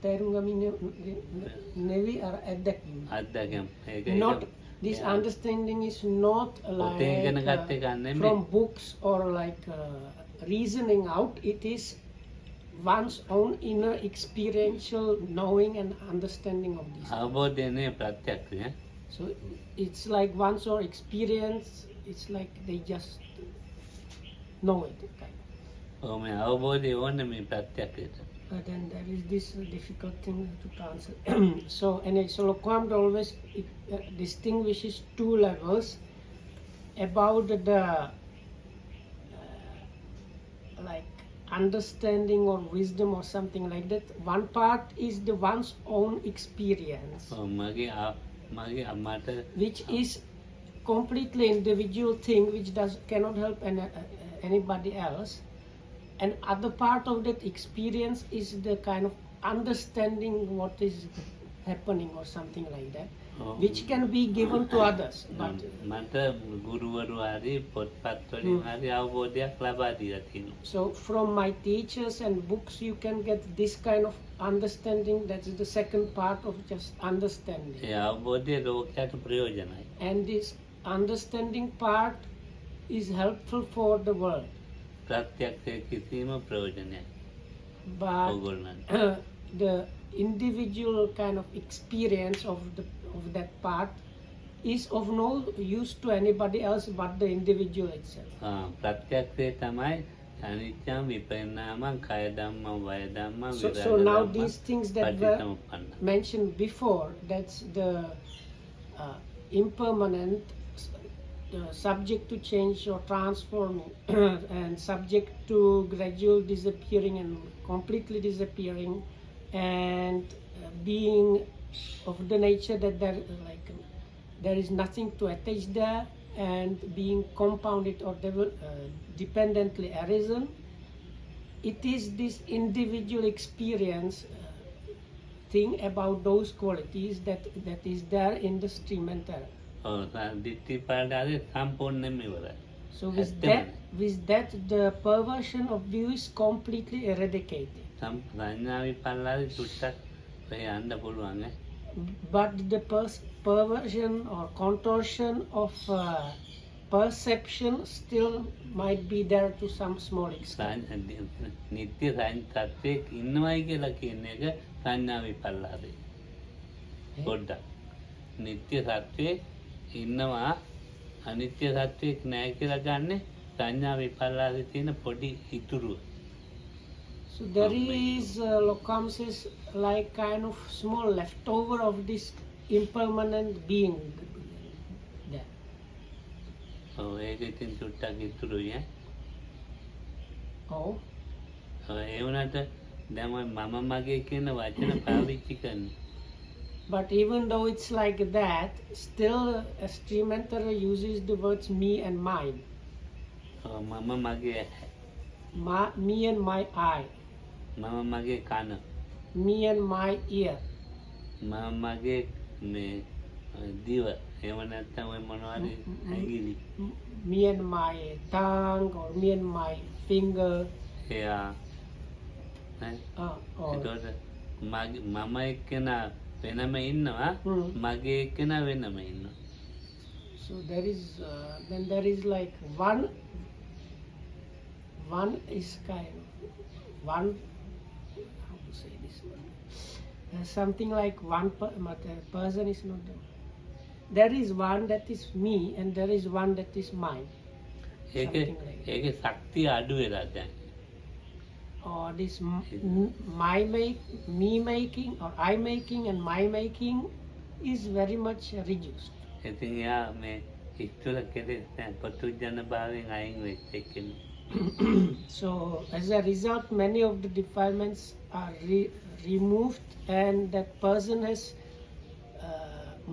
තේරුම් ගමින් නෙවි අර අත්දැකීම. අත්දැකීම්. ඒක Not this understanding is not පොතේ ඉගෙන like ගත්ත එක නෙමෙයි. from books or like reasoning out. It is one's own inner experiential knowing and understanding of this. අවබෝධයනේ ප්‍රත්‍යක්ෂය. So it's like one's own experience. It's like they just know it. Kind of. ඔව් මේ අවබෝධය ඕනේ මේ ප්‍රත්‍යක්ෂයට. But then there is this difficult thing to translate. So anyway, so Lokwam always distinguishes two levels about the like understanding or wisdom or something like that. One part is the one's own experience, ඔව් මගේ අම්මට which is completely individual thing, which cannot help anybody else. And other part of that experience is the kind of understanding what is happening or something like that, which can be given to others. But මට ගුරුවරු හරි පොත්පත් වලින් හරි අවබෝධයක් ලබා දීලා තියෙනවා. so from my teachers and books you can get this kind of understanding. That is the second part of just understanding. ඒ අවබෝධය ලෝකයට ප්‍රයෝජනයි. And this understanding part is helpful for the world. ප්‍රත්‍යක්ෂය කිසිම ප්‍රයෝජනයක් But ඕගොල්ලන්ට. the individual kind of experience of that part is of no use to anybody else but the individual itself. ප්‍රත්‍යක්ෂය තමයි අනිත්‍යං විපරිණාමං කය ධම්මං වය ධම්මං So now these things that were පටිච්චසමුප්පන්න. mentioned before, that's the impermanent, subject to change or transforming and subject to gradual disappearing and completely disappearing, and being of the nature that there is nothing to attach there, and being compounded or dependently arisen. It is this individual experience thing about those qualities that is there in the stream enterer. දිට්ඨි පාඩාවේ සම්පූර්ණයෙන්ම ඉවරයි. So with that the perversion of view is completely eradicated. සංඥා විපල්ලාවේ සුට්ටක් ඔය යන්න පුළුවන් ඈ. But the perversion or contortion of perception still might be there to some small extent. නිත්‍ය සත්‍යයක් ඉන්නවයි කියලා කියන එක සංඥා විපල්ලාවේ. පොඩ්ඩක්. නිත්‍ය සත්‍යයක් ඉන්නවා අනිත්‍ය සත්‍යයක් නැහැ කියලා ගන්නෙ සංඥා විපල්ලාවේ තියෙන පොඩි ඉතුරුව. So there is Lokam says like kind of small leftover of this impermanent being there. ඔව් ඒක ඉතින් සුට්ටක් ඉතුරුයි ඈ. Oh, ඒ වුණාට දැන් ඔය මම මගේ කියන වචන පාවිච්චි කරන්නේ. but even though it's like that, still a stream enterer uses the words me and mine. මම මගේ Me and my eye, මම මගේ කන me and my ear, මම මගේ මේ දිව එහෙම නැත්නම් ඔය මොනවද ඇඟිලි me and my tongue, or me and my finger. එයා නේ Or ඒතකොට මම එක්කෙනා වෙනම ඉන්නවා මගේ එක්කෙනා වෙනම ඉන්නවා. so there is then there is like one is kind of one, how to say this one, something like one person is not there. There is one that is me and there is one that is mine. ඒකේ Something like that. ඒකේ ශක්තිය අඩු වෙලා දැන්. Or this me making or I making and my making is very much reduced. ඉතින් එයා මේ ඉස්තුල කෙරෙස් දැන් පොතුජන භාවයෙන් අයින් වෙච්ච එකනේ. So as a result many of the defilements are removed, and that person has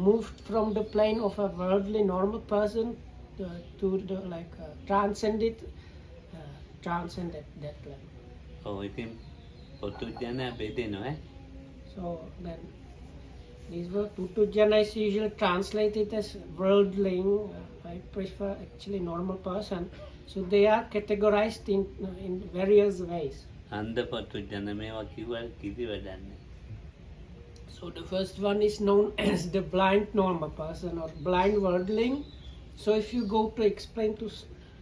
moved from the plane of a worldly normal person to the transcend that level. ඔව් ඉතින් පොතුජන බෙදෙනවා ඈ. So then These were Putujana is usually translated as worldling. I prefer actually normal person. So they are categorized in various ways. අන්ධ පොතුජන මේවා කිව්වට කිසි වැඩක් නැහැ. So the first one is known as the blind normal person or blind worldling. So if you go to explain to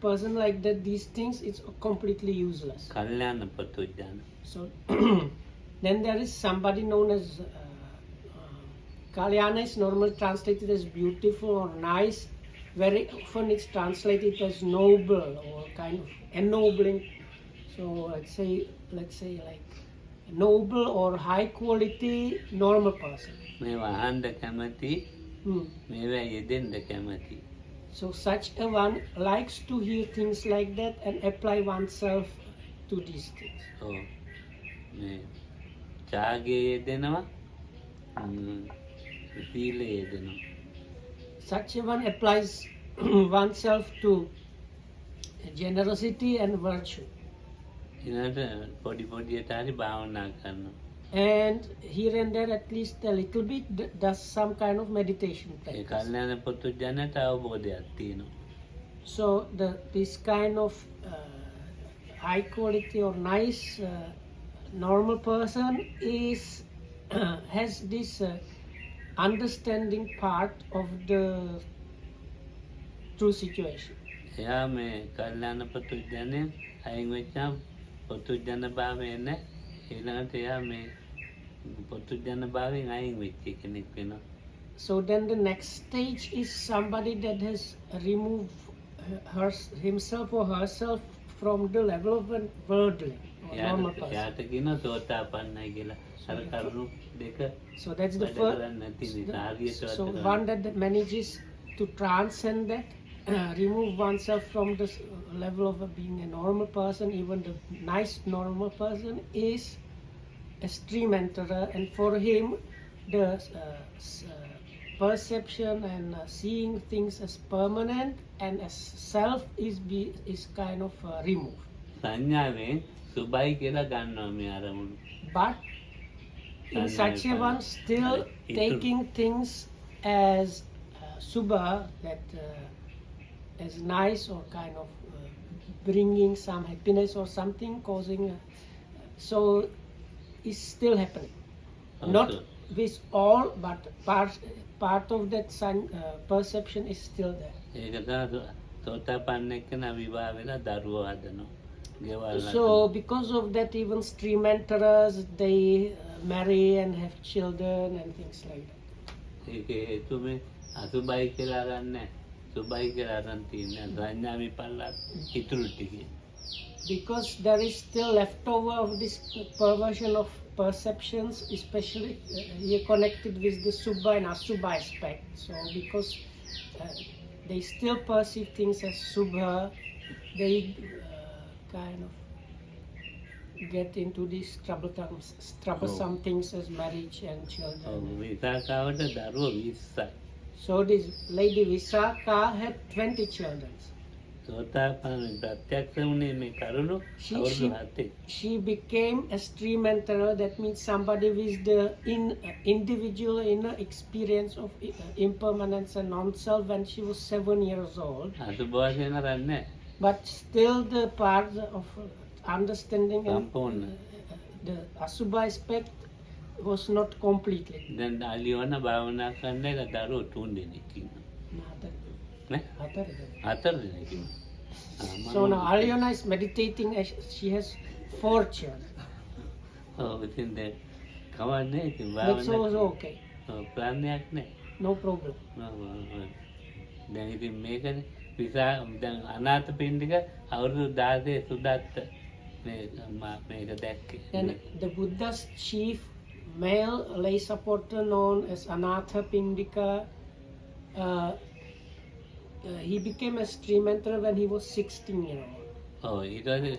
person like that these things, it's completely useless. කල්යාණ පොතුජන. So then there is somebody known as Kalyana is normally translated as beautiful or nice. Very often it's translated as noble or kind of ennobling. So let's say like noble or high quality normal person. මේවා අහන්න කැමති, මේවා යෙදෙන්න කැමති. So such a one likes to hear things like that and apply oneself to these things. ඔව්. මේ ත්‍යාගයේ යෙදෙනවා, සීලයේ යෙදෙනවා. Such a one applies oneself to generosity and virtue. ඊළඟට පොඩි පොඩියට හරි භාවනා කරනවා. And here and there at least a little bit does some kind of meditation A practice. කල්යාණ පොතුජනට අවබෝධයක් තියෙනවා. So this kind of high quality or nice normal person is has this understanding part of the true situation. එයා මේ කල්යාණ පොතුජනයෙන් අයින් වෙච්චාම පොතුජන භාවය නැහැ. ඊළඟට එයා මේ පොතුජන භාවයෙන් අයින් වෙච්ච කෙනෙක් වෙනවා. So then the next stage is somebody that has removed himself or herself from the level of a worldling or normal person. එයාට කියනවා සෝතාපන්නයි කියලා. අර කරුණු දෙක So that's the වැඩ first. කරන්නේ නැති නිසා හරියට So වැඩ one that manages to transcend that, remove oneself from the level of being a normal person, even the nice normal person, is a stream enterer, and for him the perception and seeing things as permanent and as self is kind of removed. සංඥාවෙන් සුභයි කියලා ගන්නවා මේ අරමුණු. But in such a one still taking things as subha, that as nice or kind of bringing some happiness or something, causing so is still happening. Not with all, but part of that perception is still there. ඒක තමයි සෝතාපන්න එක්කන විවාහ වෙලා දරුවෝ හදනවා. ගෙවල් So because of that, even stream enterers, they marry and have children and things like that. ඒකේ හේතුව අසුභයි කියලා ගන්නෑ. සුභයි කියලා අරන් තියෙන්නේ සංඥා විපල්ලාස ඉතුරු ටිකේ. Because there is still leftover of this perversion of perceptions, especially here connected with the subha and asubha aspect. So because they still perceive things as subha, they kind of get into these troublesome things as marriage and children. විසාකාවට දරුවෝ 20යි. So this lady Visakha had 20 children. සෝතාපන්න ප්‍රත්‍යක්ෂ වුණේ මේ කරුණු අවුරුදු 7. She became a stream enterer. That means somebody with the individual inner experience of impermanence and non-self when she was 7 years old. අසුභ වශයෙන් අරන්නේ. But still the part of understanding සම්පූර්ණ. the asubha aspect was not completely. දැන් අලියවන භාවනා කරන්න එක දරුවෝ 3 දෙනෙක් ඉන්නවා. නේ? 4 දෙනෙක් ඉන්නවා. So now Aliona is meditating as she has 4 children. ඔව් ඉතින් දැන් කවන්නේ ඉතින් That's භාවනා. also okay. ඔව් ප්‍රාණයක් නැහැ. No problem. දැන් ඉතින් මේකනේ විසා දැන් අනාථ පින්ඩික අවුරුදු 16 සුදත්ත මේක දැක්කේ. And the Buddha's chief male lay supporter known as Anatha Pindika, he became a stream enterer when he was 16 years old. ඔව් ඊට පස්සේ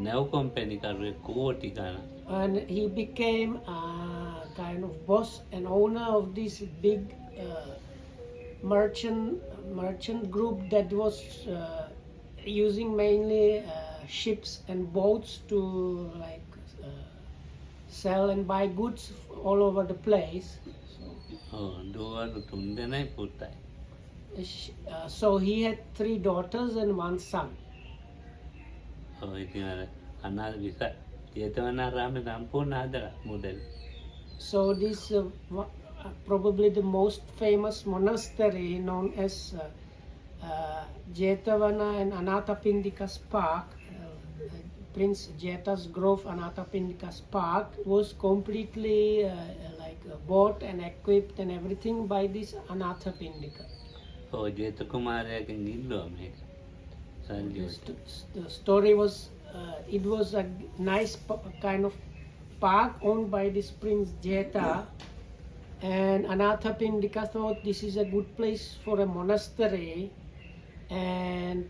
නැව් කම්පැනි කරුවේ කෝටි ගණන්. And he became kind of boss and owner of this big merchant group that was using mainly ships and boats to like sell and buy goods all over the place. So, දුවරු තුන් දෙනයි පුතයි. So he had 3 daughters and 1 son. ඉතින් අර අනාථ විස ජේතවනාරාමේ සම්පූර්ණ හදලා මුදල්. So this probably the most famous monastery known as Jetavana and Anathapindika's Park, Prince Jeta's Grove Anathapindika's Park, was completely bought and equipped and everything by this Anathapindika. ජේත කුමාරයාගෙන් ඉල්ලුවා මේක. The story was it was a nice kind of park owned by this Prince Jeta, and Anathapindika thought this is a good place for a monastery, and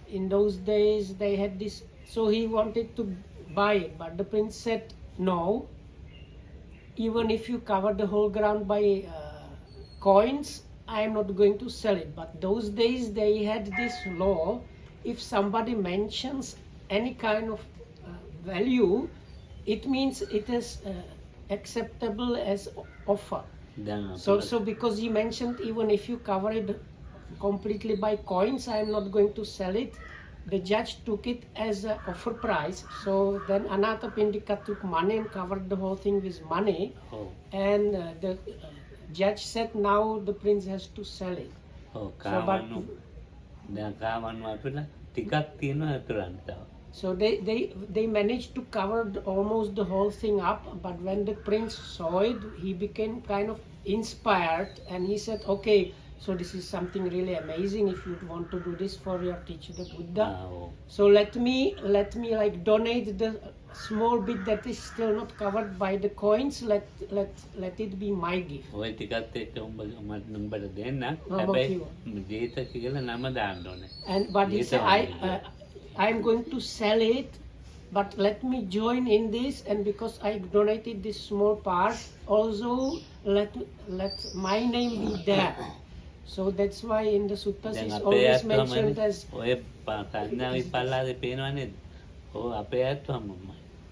in those days they had this, so he wanted to buy it, but the prince said no, even if you cover the whole ground by coins, I am not going to sell it. But those days they had this law, if somebody mentions any kind of value, it means it is acceptable as offer. So because he mentioned even if you cover it completely by coins, I am not going to sell it, the judge took it as an offer price. So then Anathapindika took money and covered the whole thing with money. And the judge said now the prince has to sell it. So they managed to cover almost the whole thing up, but when the prince saw it, he became kind of inspired and he said, okay, so this is something really amazing if you want to do this for your teacher, the Buddha. So let me like donate the small bit that is still not covered by the coins, let it be my gift. ඔය ටිකත් එක්ක උඹට දෙන්න. හැබැයි ජේත කියලා නම දාන්න ඕනේ. And but he said I am going to sell it, but let me join in this, and because I donated this small part, also let my name be there. So that's why in the suttas is always mentioned as. ඔය සංඥා විපල්ලාසේ පේනවා නේද? අපේ ඇත්තම.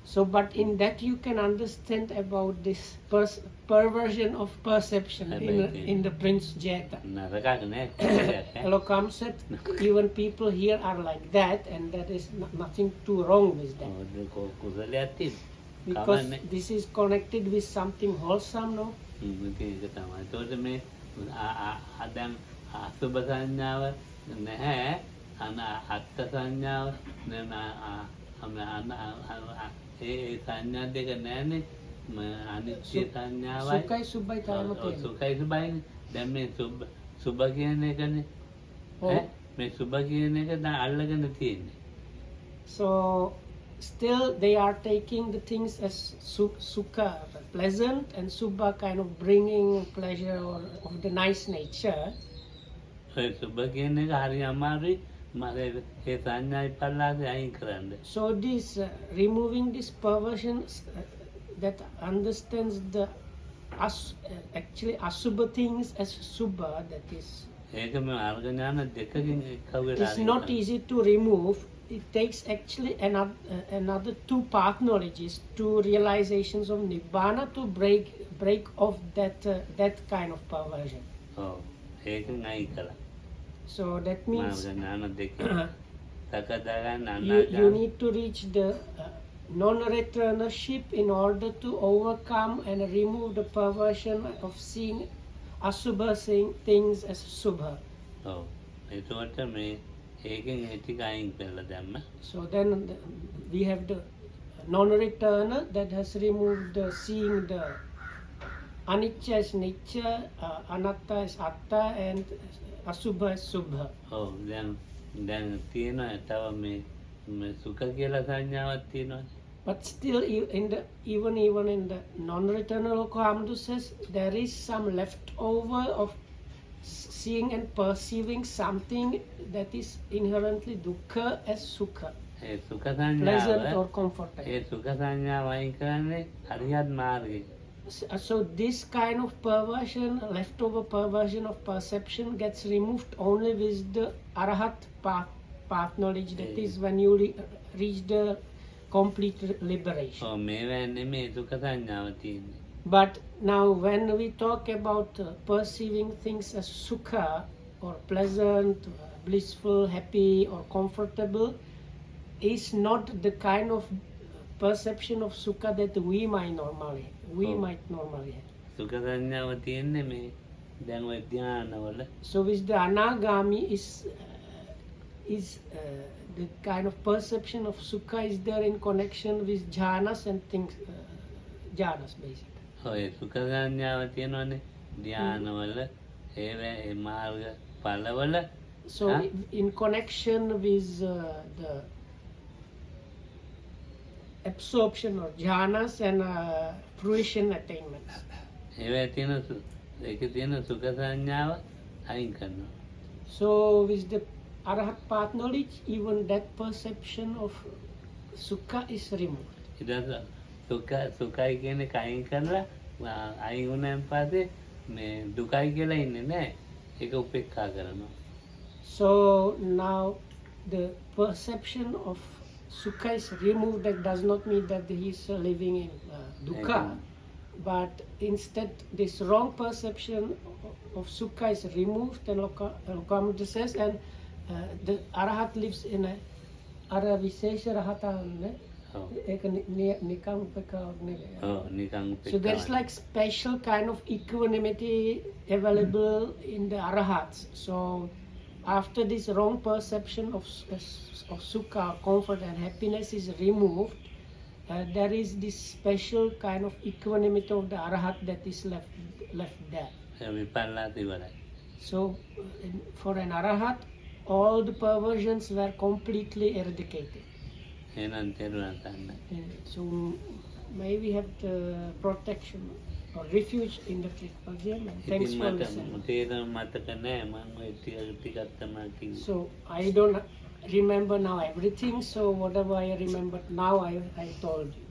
So, but in that you can understand about this perversion of perception in the Prince Jeta. Elokam said even people here are like that, and there is nothing too wrong with that. Because this is connected with something wholesome, no? අසුබ සංඥාව නැහැ, අත්ත සංඥාව ඒ සංඥා දෙක නැන්නේ, අනිත්‍ය සංඥාවයි සුඛයි සුභයි තමයි තියෙන්නේ. සුඛයි සුභයි. දැන් මේ සුභ කියන එකනේ. මේ සුභ කියන එක අල්ලගෙන තියෙන්නේ. So still they are taking the things as sukha, pleasant, and subha, kind of bringing pleasure or of the nice nature. සුභ කියන එක හරි අමාරුයි. So this removing this perversion that understands the actually asubha things as subha, that is it's not easy to remove. It takes actually another 2 path knowledges, 2 realizations of nibbana to break off that kind of perversion. So that means you need to reach the non-returnership in order to overcome and remove the perversion of seeing asubha things as subha. So then we have the non-returner that has removed seeing the anicca as nitya, anatta as atta, and asubha is subha. දැන් තියෙනවා තව මේ සුඛ කියලා සංඥාවක් තියෙනවා. But still even in the non-returnal Kamdu says there is some leftover of seeing and perceiving something that is inherently dukkha as sukha. Pleasant or comfortable. So this kind of perversion, leftover perversion of perception, gets removed only with the arahat path knowledge. That is when you reach the complete liberation. But now when we talk about perceiving things as sukha or pleasant, blissful, happy or comfortable is not the kind of perception of sukha that we might normally have. සුඛ සංඥාව තියෙන්නේ මේ දැන් ඔය ධානවල. So with the anagami is the kind of perception of sukha is there in connection with jhanas and things, jhanas basically. ඔය සුඛ සංඥාව තියෙනවනේ ධානවල ඒ මාර්ග ඵලවල. So in connection with the absorption or jhanas and fruition attainments. ඒවේ තියෙන ඒකේ තියෙන සුඛ සංඥාව අයින් කරනවා. So with the arahat path knowledge, even that perception of sukha is removed. ඊට සුඛයි කියන එක අයින් කරලා අයින් වුණාන් පස්සේ මේ දුකයි කියලා ඉන්නේ නැහැ. ඒක උපේක්ෂා කරනවා. So now the perception of sukha is removed. That does not mean that he is living in dukkha, but instead this wrong perception of sukha is removed, and Lokamudra says, and the arahat lives in a ara vishesha rahatan. So there's like special kind of equanimity available in the arahats. So after this wrong perception of sukha, comfort and happiness is removed, there is this special kind of equanimity of the arahat that is left there. So for an arahat, all the perversions were completely eradicated. So may we have the protection or refuge in the Tripajam. Thanks for listening. So I don't remember now everything, so whatever I remembered now I told you.